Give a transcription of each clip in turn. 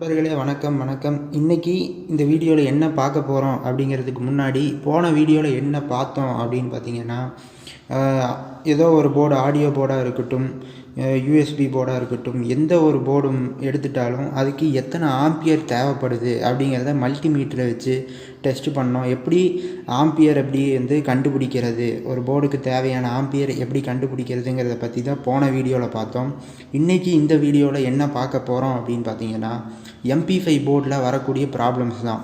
நண்பர்களே வணக்கம். இன்னைக்கு இந்த வீடியோவில் என்ன பார்க்க போகிறோம் அப்படிங்கிறதுக்கு முன்னாடி போன வீடியோவில் என்ன பார்த்தோம் அப்படின்னு பார்த்தீங்கன்னா, ஏதோ ஒரு போர்டு, ஆடியோ போர்டாக இருக்கட்டும், யூஎஸ்பி போர்டாக இருக்கட்டும், எந்த ஒரு போர்டும் எடுத்துட்டாலும் அதுக்கு எத்தனை ஆம்பியர் தேவைப்படுது அப்படிங்கிறத மல்டிமீட்டரை வச்சு டெஸ்ட் பண்ணோம். எப்படி ஆம்பியர் எப்படி கண்டுபிடிக்கிறது, ஒரு போர்டுக்கு தேவையான ஆம்பியர் எப்படி கண்டுபிடிக்கிறதுங்கிறத பற்றி தான் போன வீடியோவில் பார்த்தோம். இன்றைக்கி இந்த வீடியோவில் என்ன பார்க்க போகிறோம் அப்படின்னு பார்த்தீங்கன்னா, MP5 போர்டில் வரக்கூடிய ப்ராப்ளம்ஸ் தான்.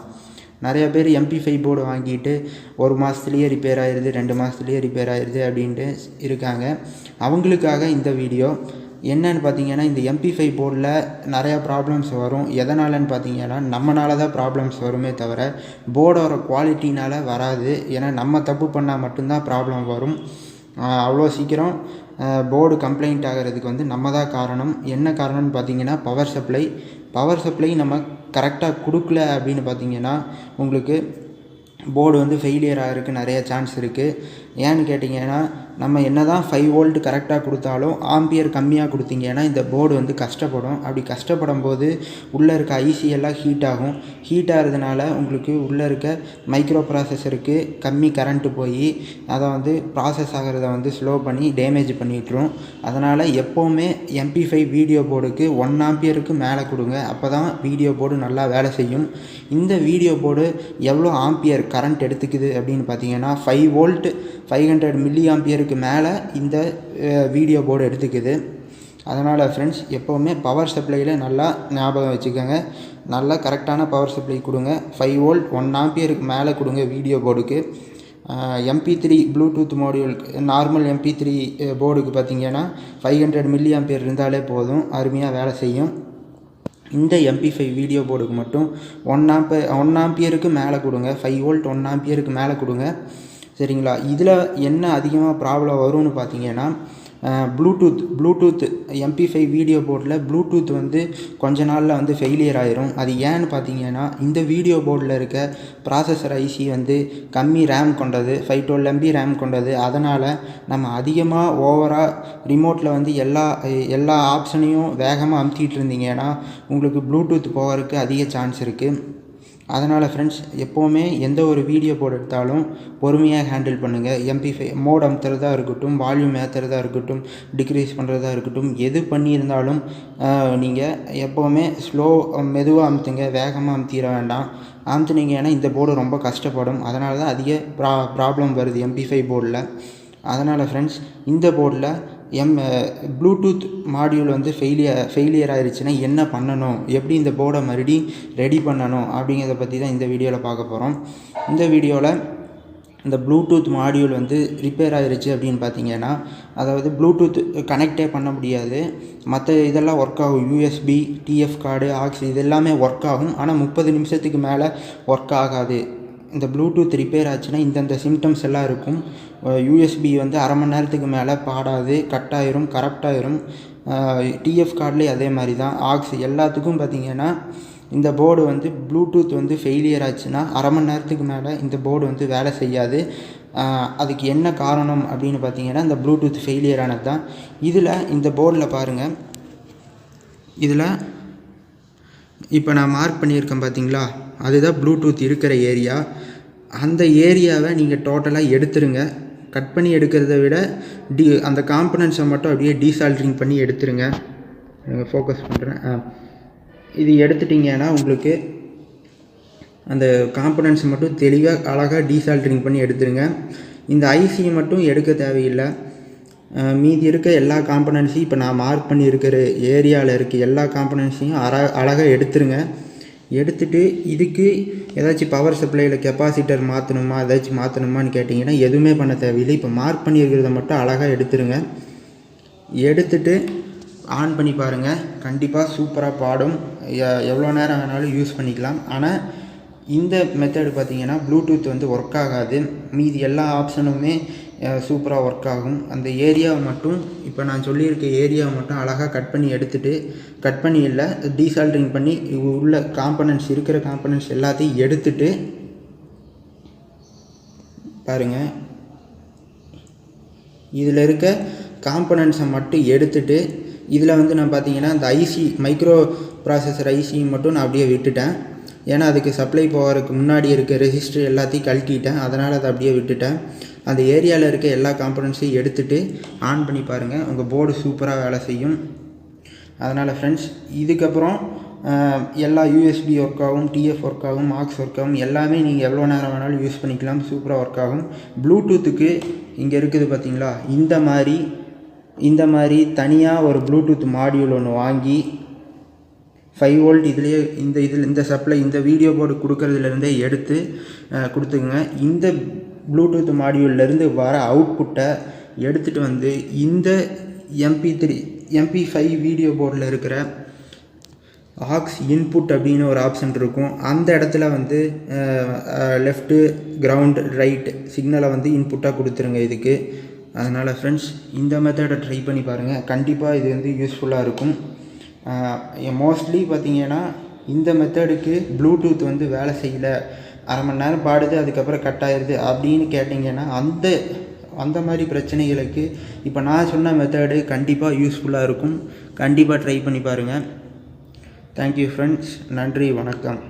நிறையா பேர் MP5 போர்டு வாங்கிட்டு 1 மாதத்துலேயே ரிப்பேர் ஆயிடுது, 2 மாதத்துலேயே ரிப்பேர் ஆயிடுது அப்படின்ட்டு இருக்காங்க. அவங்களுக்காக இந்த வீடியோ. என்னன்னு பார்த்தீங்கன்னா, இந்த MP5 போர்டில் நிறையா ப்ராப்ளம்ஸ் வரும். எதனாலன்னு பார்த்தீங்கன்னா, நம்மளால தான் ப்ராப்ளம்ஸ் வருமே தவிர போர்டோட குவாலிட்டினால் வராது. ஏன்னா நம்ம தப்பு பண்ணால் மட்டும்தான் ப்ராப்ளம் வரும். அவ்வளோ சீக்கிரம் போர்டு கம்ப்ளைண்ட் ஆகிறதுக்கு நம்ம தான் காரணம். என்ன காரணம்னு பார்த்தீங்கன்னா, பவர் சப்ளை நம்ம கரெக்டாக கொடுக்கல அப்படின்னு பார்த்தீங்கன்னா, உங்களுக்கு போர்டு ஃபெயிலியர் ஆகிறதுக்கு நிறைய சான்ஸ் இருக்குது. ஏன்னு கேட்டிங்கன்னா, நம்ம என்ன தான் 5 வோல்ட் கரெக்டாக கொடுத்தாலும் ஆம்பியர் கம்மியாக கொடுத்தீங்கன்னா இந்த போர்டு கஷ்டப்படும். அப்படி கஷ்டப்படும் போது உள்ளே இருக்க ஐசி எல்லாம் ஹீட் ஆகும். ஹீட் ஆகிறதுனால உங்களுக்கு உள்ளே இருக்க மைக்ரோ ப்ராசஸருக்கு கம்மி கரண்ட்டு போய் அதை ப்ராசஸ் ஆகிறத ஸ்லோ பண்ணி டேமேஜ் பண்ணிட்டுரும். அதனால் எப்போவுமே MP5 வீடியோ போர்டுக்கு 1 ஆம்பியருக்கு மேலே கொடுங்க. அப்போ தான் வீடியோ போர்டு நல்லா வேலை செய்யும். இந்த வீடியோ போர்டு எவ்வளோ ஆம்பியர் கரண்ட் எடுத்துக்குது அப்படின்னு பார்த்தீங்கன்னா, 5 வோல்ட் 500 மில்லி ஆம்பியருக்கு மேலே இந்த வீடியோ போர்டு எடுத்துக்குது. அதனால் ஃப்ரெண்ட்ஸ், எப்போவுமே பவர் சப்ளையில் நல்லா ஞாபகம் வச்சுக்கோங்க. நல்லா கரெக்டான பவர் சப்ளை கொடுங்க. 5 வோல்ட் 1 ஆம்பியருக்கு மேலே கொடுங்க வீடியோ போர்டுக்கு. MP3 Bluetooth module, normal MP3 போர்டுக்கு பார்த்தீங்கன்னா 500 மில்லி ஆம்பியர் இருந்தாலே போதும், அருமையாக வேலை செய்யும். இந்த MP5 வீடியோ போர்டுக்கு மட்டும் 1 ஆம்பியருக்கு மேலே கொடுங்க. 5 வோல்ட் 1 ஆம்பியருக்கு மேலே கொடுங்க. சரிங்களா? இதில் என்ன அதிகமாக ப்ராப்ளம் வரும்னு பார்த்தீங்கன்னா, ப்ளூடூத் MP5 வீடியோ போர்டில் ப்ளூடூத் கொஞ்ச நாளில் ஃபெயிலியர் ஆயிரும். அது ஏன்னு பார்த்தீங்கன்னா, இந்த வீடியோ போர்டில் இருக்க ப்ராசஸர் ஐசி கம்மி ரேம் கொண்டது, 512 MB ரேம் கொண்டது. அதனால் நம்ம அதிகமாக ஓவராக ரிமோட்டில் எல்லா ஆப்ஷனையும் வேகமாக அமுத்திட்டு இருந்தீங்கன்னா உங்களுக்கு ப்ளூடூத் போகிறதுக்கு அதிக சான்ஸ் இருக்குது. அதனால் ஃப்ரெண்ட்ஸ், எப்போவுமே எந்த ஒரு வீடியோ போர்டு எடுத்தாலும் பொறுமையாக ஹேண்டில் பண்ணுங்கள். MP5 மோட் அமுத்துறதா இருக்கட்டும், வால்யூம் ஏற்றுறதா இருக்கட்டும், டிக்ரீஸ் பண்ணுறதா இருக்கட்டும், எது பண்ணியிருந்தாலும் நீங்கள் எப்போவுமே மெதுவாக அமுத்துங்க. வேகமாக அமுத்திட வேண்டாம். அமுத்துனீங்கன்னா இந்த போர்டு ரொம்ப கஷ்டப்படும். அதனால தான் அதிக ப்ராப்ளம் வருது MP5 போர்டில். அதனால் ஃப்ரெண்ட்ஸ், இந்த போர்டில் ப்ளூடூத் மாடியூல் ஃபெயிலியர் ஆயிடுச்சுன்னா என்ன பண்ணணும், எப்படி இந்த போர்டை மறுபடியும் ரெடி பண்ணணும் அப்படிங்கிறத பற்றி தான் இந்த வீடியோவில் பார்க்க போகிறோம். இந்த வீடியோவில் இந்த ப்ளூடூத் மாடியூல் ரிப்பேர் ஆகிருச்சு அப்படின்னு பார்த்தீங்கன்னா, அதாவது ப்ளூடூத் கனெக்டே பண்ண முடியாது. மற்ற இதெல்லாம் ஒர்க் ஆகும். யூஎஸ்பி, TF கார்டு, ஆக்ஸ் இது எல்லாமே ஒர்க் ஆகும். ஆனால் 30 நிமிஷத்துக்கு மேலே ஒர்க் ஆகாது. இந்த ப்ளூடூத் ரிப்பேர் ஆச்சுன்னா இந்தந்த சிம்டம்ஸ் எல்லாம் இருக்கும். யூஎஸ்பி அரை மணி நேரத்துக்கு மேலே பாடாது, கட் ஆயிரும், கரப்ட் ஆயிரும். TF கார்ட்லேயும் அதே மாதிரி தான். ஆக்ஸ் எல்லாத்துக்கும் பார்த்திங்கன்னா இந்த போர்டு ப்ளூடூத் ஃபெயிலியர் ஆச்சுன்னா அரை மணி நேரத்துக்கு மேலே இந்த போர்டு வேலை செய்யாது. அதுக்கு என்ன காரணம் அப்படின்னு பார்த்தீங்கன்னா, இந்த ப்ளூடூத் ஃபெயிலியர் ஆனது தான். இதில் இந்த போர்டில் பாருங்கள், இதில் இப்போ நான் மார்க் பண்ணியிருக்கேன் பார்த்தீங்களா, அதுதான் ப்ளூடூத் இருக்கிற ஏரியா. அந்த ஏரியாவை நீங்கள் டோட்டலாக எடுத்துருங்க. கட் பண்ணி எடுக்கிறத விட அந்த காம்பனன்ட்ஸை மட்டும் அப்படியே டீசால்ட்ரிங் பண்ணி எடுத்துருங்க. ஃபோக்கஸ் பண்ணுறேன். இது எடுத்துட்டிங்கன்னா உங்களுக்கு அந்த காம்பனன்ட்ஸ் மட்டும் தெளிவாக அழகாக டீசால்ட்ரிங் பண்ணி எடுத்துருங்க. இந்த ஐசியை மட்டும் எடுக்க தேவையில்லை. மீதி இருக்க எல்லா காம்பனன்ட்ஸையும் இப்போ நான் மார்க் பண்ணி இருக்கிற ஏரியாவில் இருக்க எல்லா காம்பனன்ட்ஸையும் அழகாக எடுத்துருங்க. எடுத்துகிட்டு இதுக்கு ஏதாச்சும் பவர் சப்ளையில் கெப்பாசிட்டர் மாற்றணுமான்னு கேட்டிங்கன்னா எதுவுமே பண்ண தேவையில்லை. இப்போ மார்க் பண்ணியிருக்கிறத மட்டும் அழகாக எடுத்துருங்க. எடுத்துட்டு ஆன் பண்ணி பாருங்கள். கண்டிப்பாக சூப்பராக பாடும். எவ்வளோ நேரம் வேணாலும் யூஸ் பண்ணிக்கலாம். ஆனால் இந்த மெத்தடு பார்த்திங்கன்னா ப்ளூடூத் ஒர்க் ஆகாது. மீதி எல்லா ஆப்ஷனுமே சூப்பராக ஒர்க் ஆகும். அந்த ஏரியாவை மட்டும், இப்போ நான் சொல்லியிருக்க ஏரியாவை மட்டும் அழகாக கட் பண்ணி இல்லை, டீசால்ட்ரிங் பண்ணி உள்ள இருக்கிற காம்பனன்ட்ஸ் எல்லாத்தையும் எடுத்துட்டு பாருங்கள். இதில் இருக்க காம்பனன்ட்ஸை மட்டும் எடுத்துட்டு இதில் வந்து நான் பார்த்தீங்கன்னா இந்த ஐசி மைக்ரோ ப்ராசஸர் ஐசி மட்டும் நான் அப்படியே விட்டுட்டேன். ஏன்னா அதுக்கு சப்ளை போகிறதுக்கு முன்னாடி இருக்க ரெசிஸ்டர் எல்லாத்தையும் கழட்டிட்டேன். அதனால் அதை அப்படியே விட்டுட்டேன். அந்த ஏரியாவில் இருக்க எல்லா காம்பனன்ட்ஸையும் எடுத்துகிட்டு ஆன் பண்ணி பாருங்கள், உங்கள் போர்டு சூப்பராக வேலை செய்யும். அதனால் ஃப்ரெண்ட்ஸ், இதுக்கப்புறம் எல்லா யூஎஸ்பி ஒர்க் ஆகும், டிஎஃப் ஒர்க் ஆகும், ஆக்ஸ் ஒர்க் ஆகும், எல்லாமே நீங்கள் எவ்வளோ நேரம் வேணாலும் யூஸ் பண்ணிக்கலாம், சூப்பராக ஒர்க் ஆகும். ப்ளூடூத்துக்கு இங்கே இருக்குது பார்த்தீங்களா, இந்த மாதிரி தனியாக ஒரு ப்ளூடூத் மாடியூல் ஒன்று வாங்கி 5 வோல்ட் இதுலேயே இந்த சப்ளை இந்த வீடியோ போர்டு கொடுக்குறதுலேருந்தே எடுத்து கொடுத்துக்குங்க. இந்த ப்ளூடூத் மாடியூல்லேருந்து வர அவுட்புட்டை எடுத்துகிட்டு வந்து இந்த MP5 வீடியோ போர்டில் இருக்கிற ஆக்ஸ் இன்புட் அப்படின்னு ஒரு ஆப்ஷன் இருக்கும். அந்த இடத்துல வந்து லெஃப்ட்டு, கிரவுண்ட், ரைட் சிக்னலை வந்து இன்புட்டாக கொடுத்துருங்க இதுக்கு. அதனால் ஃப்ரெண்ட்ஸ், இந்த மெத்தடை ட்ரை பண்ணி பாருங்கள். கண்டிப்பாக இது வந்து யூஸ்ஃபுல்லாக இருக்கும். மோஸ்ட்லி பார்த்திங்கன்னா இந்த மெத்தடுக்கு ப்ளூடூத் வந்து வேலை செய்யலை, அரை மணி நேரம் பாடுது அதுக்கப்புறம் கட் ஆயிடுது அப்படின்னு கேட்டிங்கன்னா அந்த மாதிரி பிரச்சனைகளுக்கு இப்போ நான் சொன்ன மெத்தடு கண்டிப்பாக யூஸ்ஃபுல்லாக இருக்கும். கண்டிப்பாக ட்ரை பண்ணி பாருங்கள். Thank you friends. நன்றி, வணக்கம்.